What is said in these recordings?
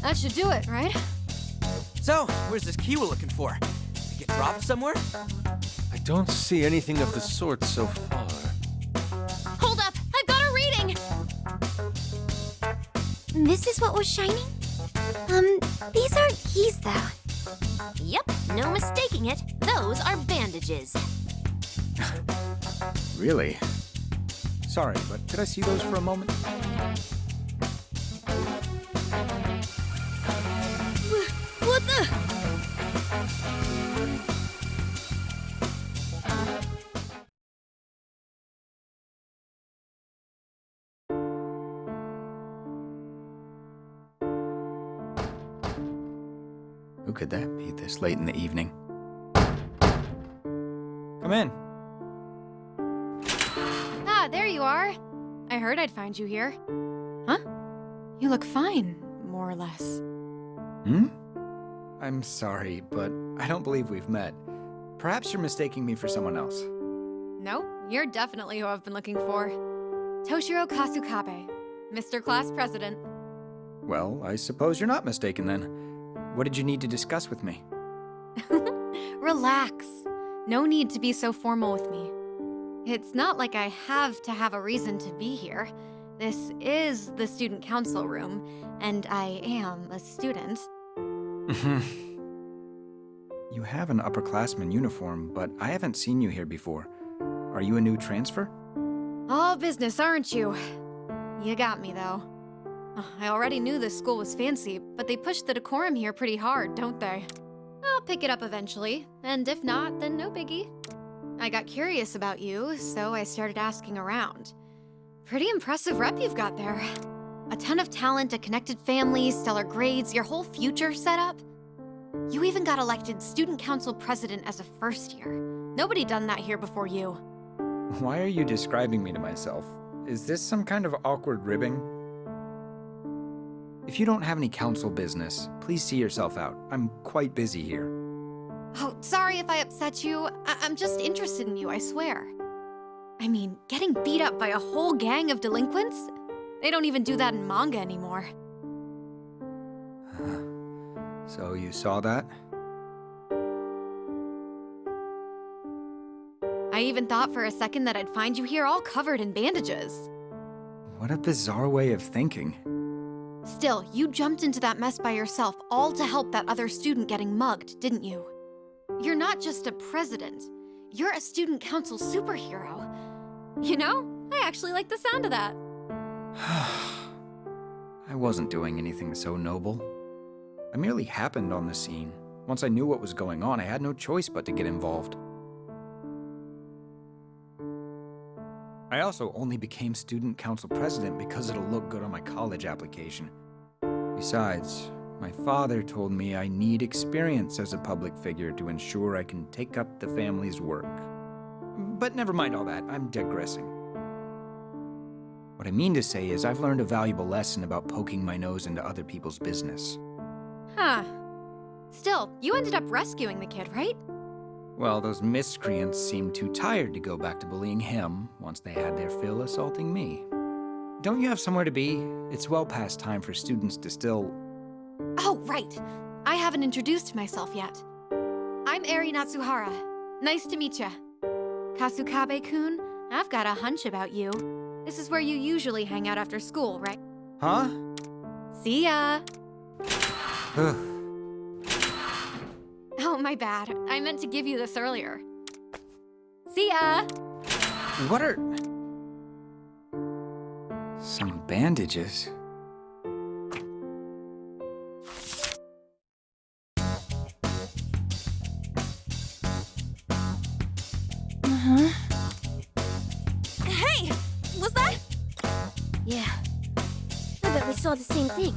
That should do it, right? So, where's this key we're looking for? Did it get dropped somewhere? I don't see anything of the sort so far. Hold up! I've got a reading! This is what was shining? These aren't keys, though. Yep, no mistaking it. Those are bandages. Really? Sorry, but could I see those for a moment? What the? Who could that be this late in the evening? Come in. Ah, there you are. I heard I'd find you here. Huh? You look fine, more or less. Hmm? I'm sorry, but I don't believe we've met. Perhaps you're mistaking me for someone else. No, you're definitely who I've been looking for. Toshiro Kasukabe, Mr. Class President. Well, I suppose you're not mistaken then. What did you need to discuss with me? Relax. No need to be so formal with me. It's not like I have to have a reason to be here. This is the student council room, and I am a student. You have an upperclassman uniform, but I haven't seen you here before. Are you a new transfer? All business, aren't you? You got me, though. I already knew this school was fancy, but they push the decorum here pretty hard, don't they? I'll pick it up eventually, and if not, then no biggie. I got curious about you, so I started asking around. Pretty impressive rep you've got there. A ton of talent, a connected family, stellar grades, your whole future set up. You even got elected student council president as a first year. Nobody done that here before you. Why are you describing me to myself? Is this some kind of awkward ribbing? If you don't have any council business, please see yourself out. I'm quite busy here. Oh, sorry if I upset you. I'm just interested in you, I swear. I mean, getting beat up by a whole gang of delinquents? They don't even do that in manga anymore. So you saw that? I even thought for a second that I'd find you here all covered in bandages. What a bizarre way of thinking. Still, you jumped into that mess by yourself, all to help that other student getting mugged, didn't you? You're not just a president. You're a student council superhero. You know, I actually like the sound of that. I wasn't doing anything so noble. I merely happened on the scene. Once I knew what was going on, I had no choice but to get involved. I also only became student council president because it'll look good on my college application. Besides, my father told me I need experience as a public figure to ensure I can take up the family's work. But never mind all that, I'm digressing. What I mean to say is I've learned a valuable lesson about poking my nose into other people's business. Huh. Still, you ended up rescuing the kid, right? Well, those miscreants seemed too tired to go back to bullying him once they had their fill assaulting me. Don't you have somewhere to be? It's well past time for students to still... Oh, right. I haven't introduced myself yet. I'm Eri Natsuhara. Nice to meet ya. Kasukabe-kun, I've got a hunch about you. This is where you usually hang out after school, right? Huh? See ya! Oh, my bad. I meant to give you this earlier. See ya! What are... Some bandages. Hey! Was that? Yeah. I bet we saw the same thing.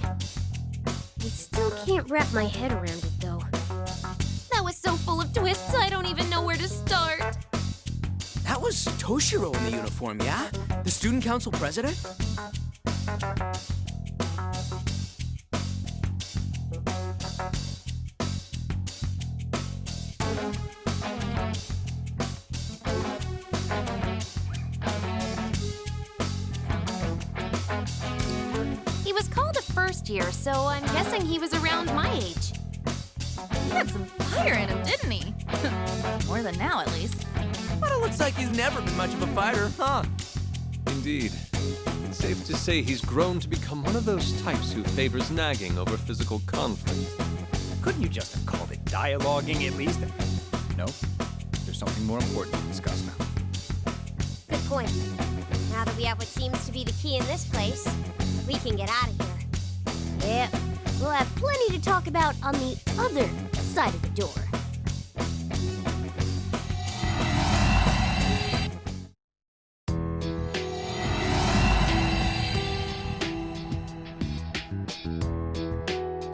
I still can't wrap my head around it, though. That was so full of twists, I don't even know where to start. That was Toshiro in the uniform, yeah? The student council president? He was called a first last year, so I'm guessing he was around my age. He had some fire in him, didn't he? More than now, at least. But it looks like he's never been much of a fighter, huh? Indeed. It's safe to say he's grown to become one of those types who favors nagging over physical conflict. Couldn't you just have called it dialoguing at least? No, there's something more important to discuss now. Good point. Now that we have what seems to be the key in this place, we can get out of here. Yep, we'll have plenty to talk about on the other side of the door.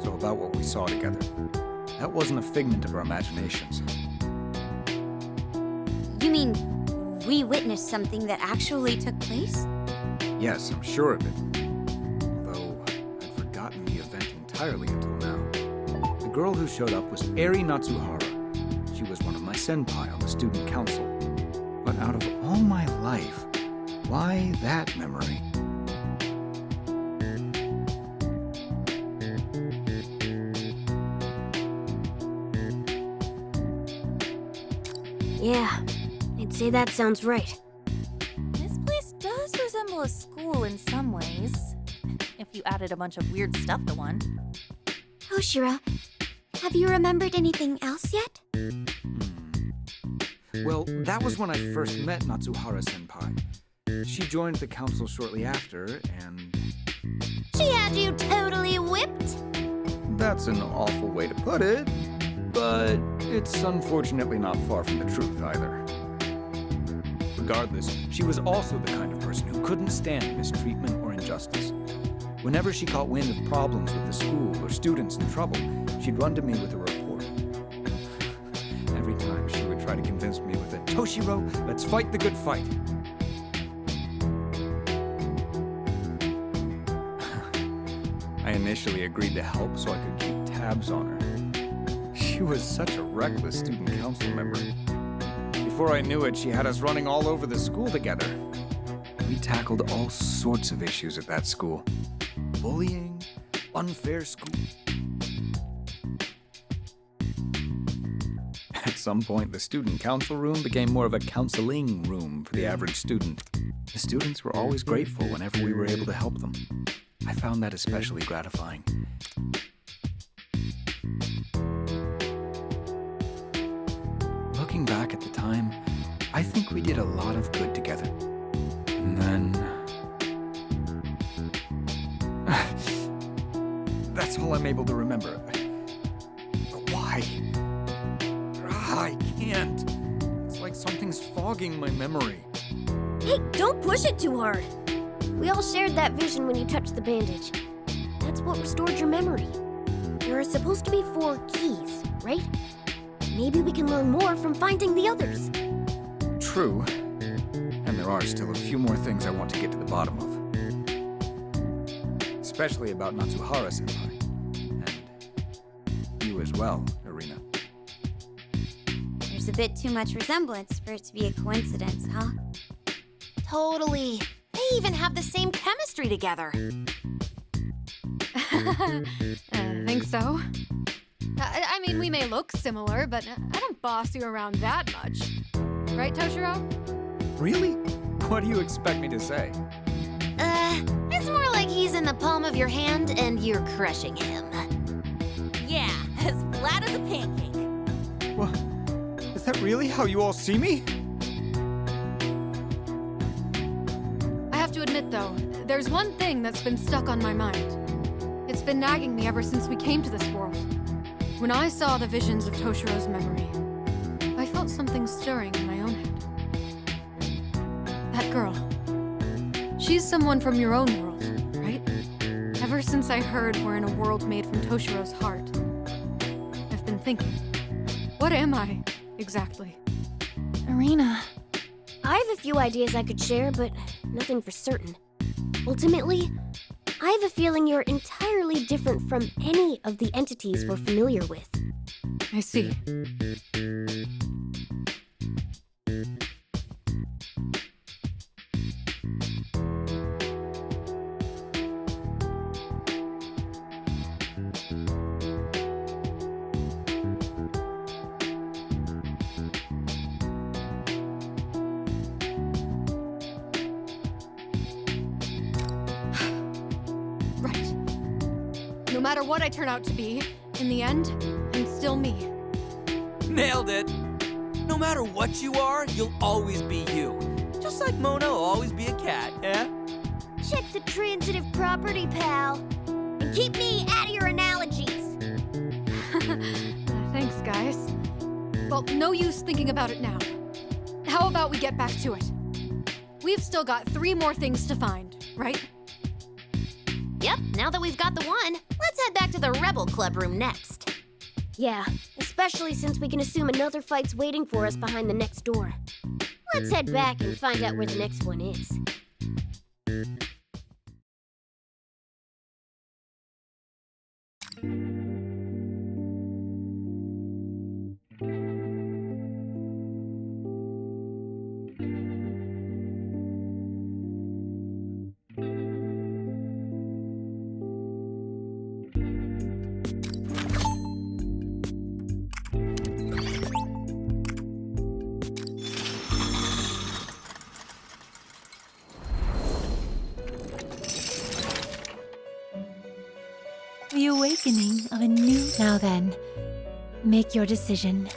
So about what we saw together. That wasn't a figment of our imaginations. You mean we witnessed something that actually took place? Yes, I'm sure of it. Although, I'd forgotten the event entirely until now. The girl who showed up was Eri Natsuhara. She was one of my senpai on the student council. But out of all my life, why that memory? Yeah, I'd say that sounds right. This place does resemble a school in some ways. If you added a bunch of weird stuff to one. Toshiro, have you remembered anything else yet? Well, that was when I first met Natsuhara-senpai. She joined the council shortly after, and... She had you totally whipped? That's an awful way to put it, but it's unfortunately not far from the truth either. Regardless, she was also the kind of person who couldn't stand mistreatment or injustice. Whenever she caught wind of problems with the school or students in trouble, she'd run to me with a report. Every time she would try to convince me with a, "Toshiro, let's fight the good fight." I initially agreed to help so I could keep tabs on her. She was such a reckless student council member. Before I knew it, she had us running all over the school together. We tackled all sorts of issues at that school. Bullying, unfair school. At some point, the student council room became more of a counseling room for the average student. The students were always grateful whenever we were able to help them. I found that especially gratifying. Looking back at the time, I think we did a lot of good together. And then... That's all I'm able to remember. But why? I can't. It's like something's fogging my memory. Hey, don't push it too hard. We all shared that vision when you touched the bandage. That's what restored your memory. There are supposed to be 4 keys, right? Maybe we can learn more from finding the others. True. And there are still a few more things I want to get to the bottom of. Especially about Natsuhara-senpai. And you as well, Irina. There's a bit too much resemblance for it to be a coincidence, huh? Totally. They even have the same chemistry together. Think so? I mean, we may look similar, but I don't boss you around that much. Right, Toshiro? Really? What do you expect me to say? It's more like he's in the palm of your hand and you're crushing him. Yeah, as flat as a pancake. What? Is that really how you all see me? I have to admit, though, there's one thing that's been stuck on my mind. It's been nagging me ever since we came to this world. When I saw the visions of Toshiro's memory, I felt something stirring in my own head. That girl. She's someone from your own world, right? Ever since I heard we're in a world made from Toshiro's heart, I've been thinking, what am I, exactly? Irina. I have a few ideas I could share, but nothing for certain. Ultimately, I have a feeling you're entirely different from any of the entities we're familiar with. I see. matter what I turn out to be, in the end, I'm still me. Nailed it. No matter what you are, you'll always be you. Just like Mona will always be a cat, yeah? Check the transitive property, pal. And keep me out of your analogies. Thanks, guys. Well, no use thinking about it now. How about we get back to it? We've still got 3 more things to find, right? Yep, now that we've got the one, let's head back to the Rebel Club room next. Yeah, especially since we can assume another fight's waiting for us behind the next door. Let's head back and find out where the next one is. The awakening of a new... Now then, make your decision.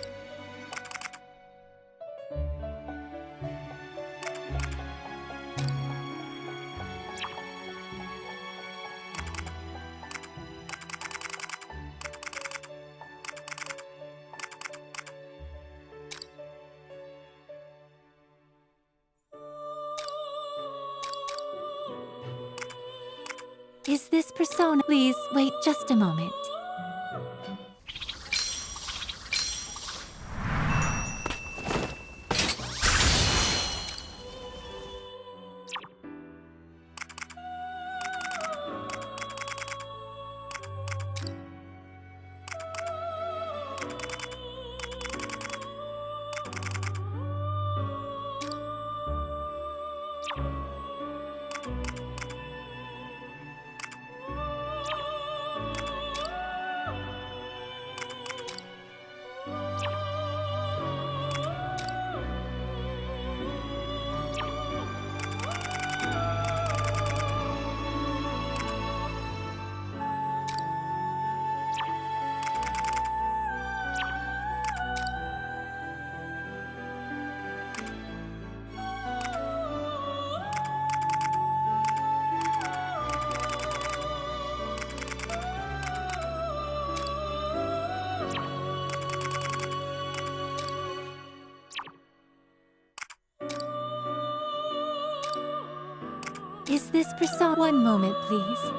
Is this persona? Please wait just a moment. Is this persona? One moment, please.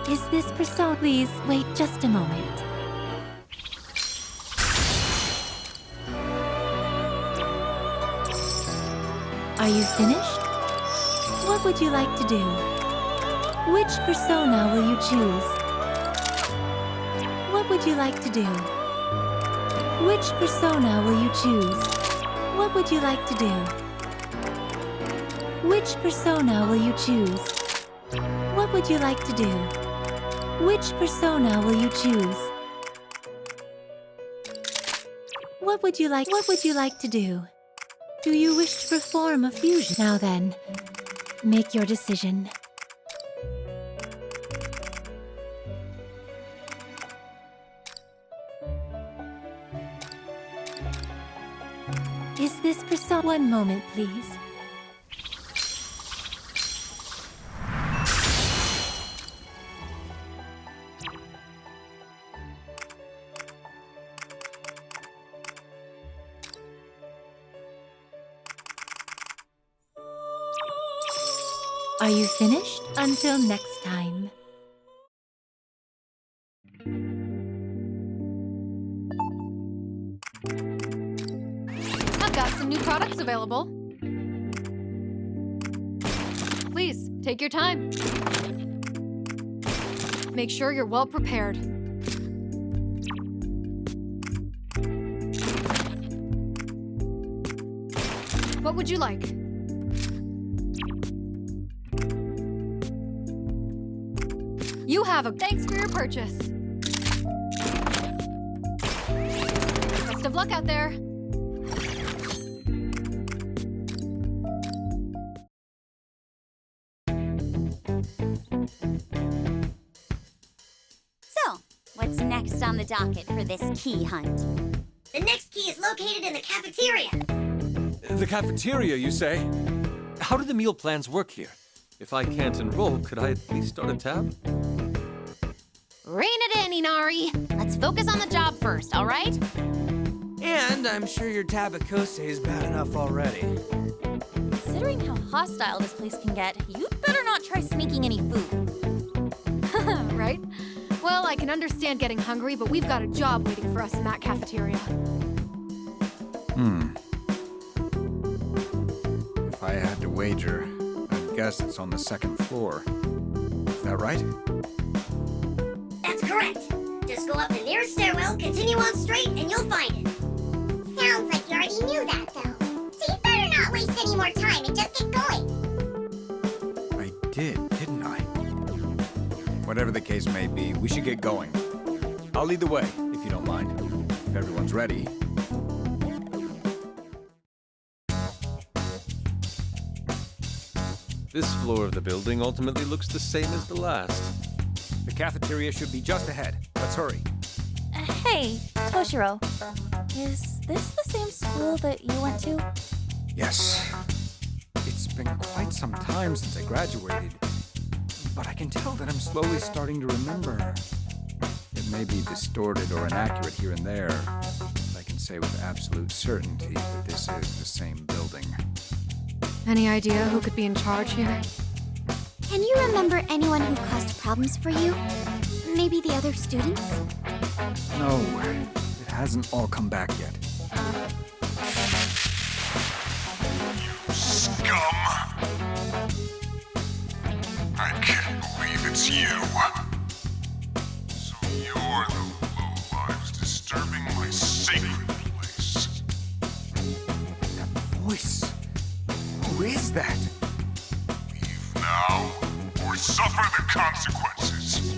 Is this persona? Please wait just a moment. Are you finished? What would you like to do? Which persona will you choose? What would you like to do? Which persona will you choose? What would you like to do? Which persona will you choose? What would you like to do? Which persona will you choose? What would you like to do? Do you wish to perform a fusion? Now then, make your decision. Is this persona? One moment, please. Are you finished? Until next time. I've got some new products available. Take your time. Make sure you're well prepared. What would you like? You have a thanks for your purchase. Best of luck out there. So, what's next on the docket for this key hunt? The next key is located in the cafeteria. The cafeteria, you say? How do the meal plans work here? If I can't enroll, could I at least start a tab? Rein it in, Inari. Let's focus on the job first, all right? And I'm sure your tabakose is bad enough already. Considering how hostile this place can get, you'd better not try sneaking any food. Right? Well, I can understand getting hungry, but we've got a job waiting for us in that cafeteria. If I had to wager, I'd guess it's on the second floor. Is that right? That's correct. Just go up the nearest stairwell, continue on straight, and you'll find it. Sounds like you already knew that, though. So you better not waste any more time and just get going. I didn't I? Whatever the case may be, we should get going. I'll lead the way, if you don't mind. If everyone's ready. This floor of the building ultimately looks the same as the last. The cafeteria should be just ahead. Let's hurry. Hey, Toshiro. Is this the same school that you went to? Yes. It's been quite some time since I graduated, but I can tell that I'm slowly starting to remember. It may be distorted or inaccurate here and there, but I can say with absolute certainty that this is the same building. Any idea who could be in charge here? Can you remember anyone who caused problems for you? Maybe the other students? No, it hasn't all come back yet. Scum! I can't believe it's you. So you're the lowlives disturbing my sacred place. That voice. Who is that? Leave now, or suffer the consequences.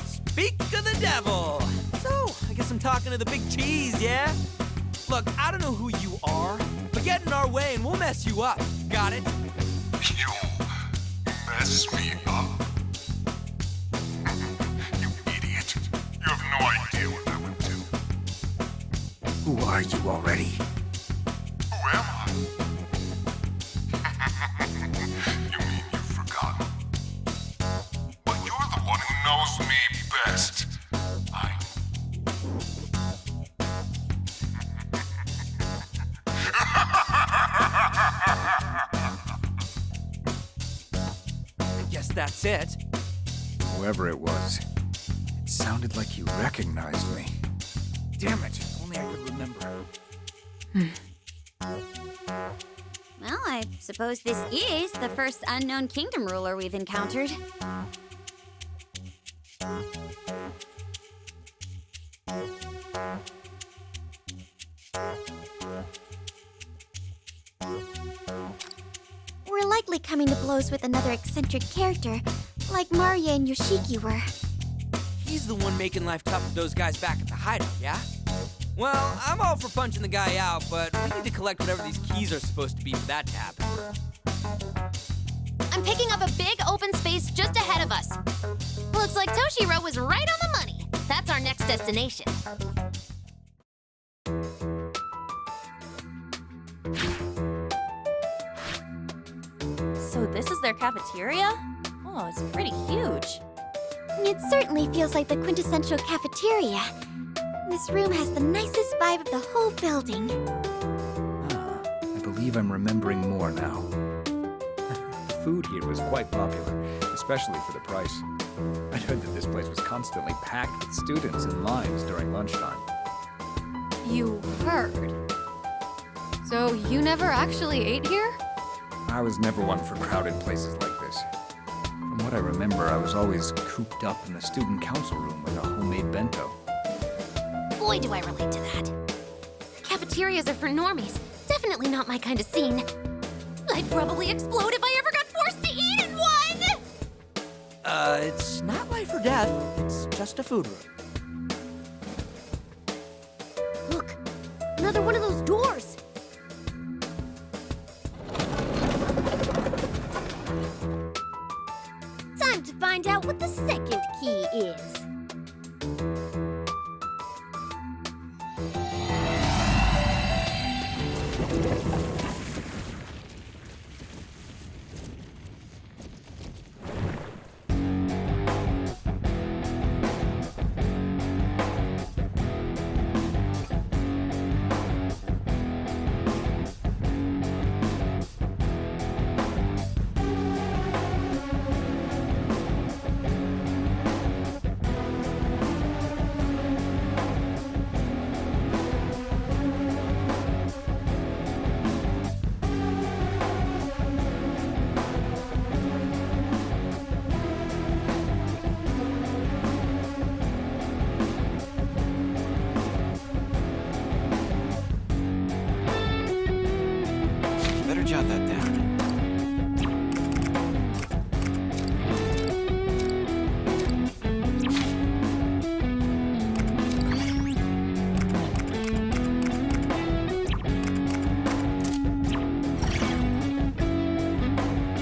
Speak of the devil! So, I guess I'm talking to the big cheese, yeah? Look, I don't know who you are, but get in our way and we'll mess you up. Got it? You'll mess me up? You idiot. You have no idea what that would do. Who are you already? Who am I? You mean you've forgotten? But you're the one who knows me best. I guess that's it. Whoever it was, it sounded like he recognized me. Damn it, if only I could remember. Well, I suppose this is the first unknown kingdom ruler we've encountered. We're likely coming to blows with another eccentric character, like Maria and Yoshiki were. He's the one making life tough for those guys back at the hideout, yeah? Well, I'm all for punching the guy out, but we need to collect whatever these keys are supposed to be for that tab. I'm picking up a big open space just ahead of us. Looks like Toshiro was right on the money. That's our next destination. So this is their cafeteria? Oh, it's pretty huge. It certainly feels like the quintessential cafeteria. This room has the nicest vibe of the whole building. I believe I'm remembering more now. The food here was quite popular, especially for the price. I'd heard that this place was constantly packed with students in lines during lunchtime. You heard. So you never actually ate here? I was never one for crowded places like this. From what I remember, I was always cooped up in the student council room with a homemade bento. Boy, do I relate to that. Cafeterias are for normies. Definitely not my kind of scene. I'd probably explode if I ever got forced to eat in one! It's not life or death. It's just a food room. Look, another one of those doors. Time to find out what the second key is.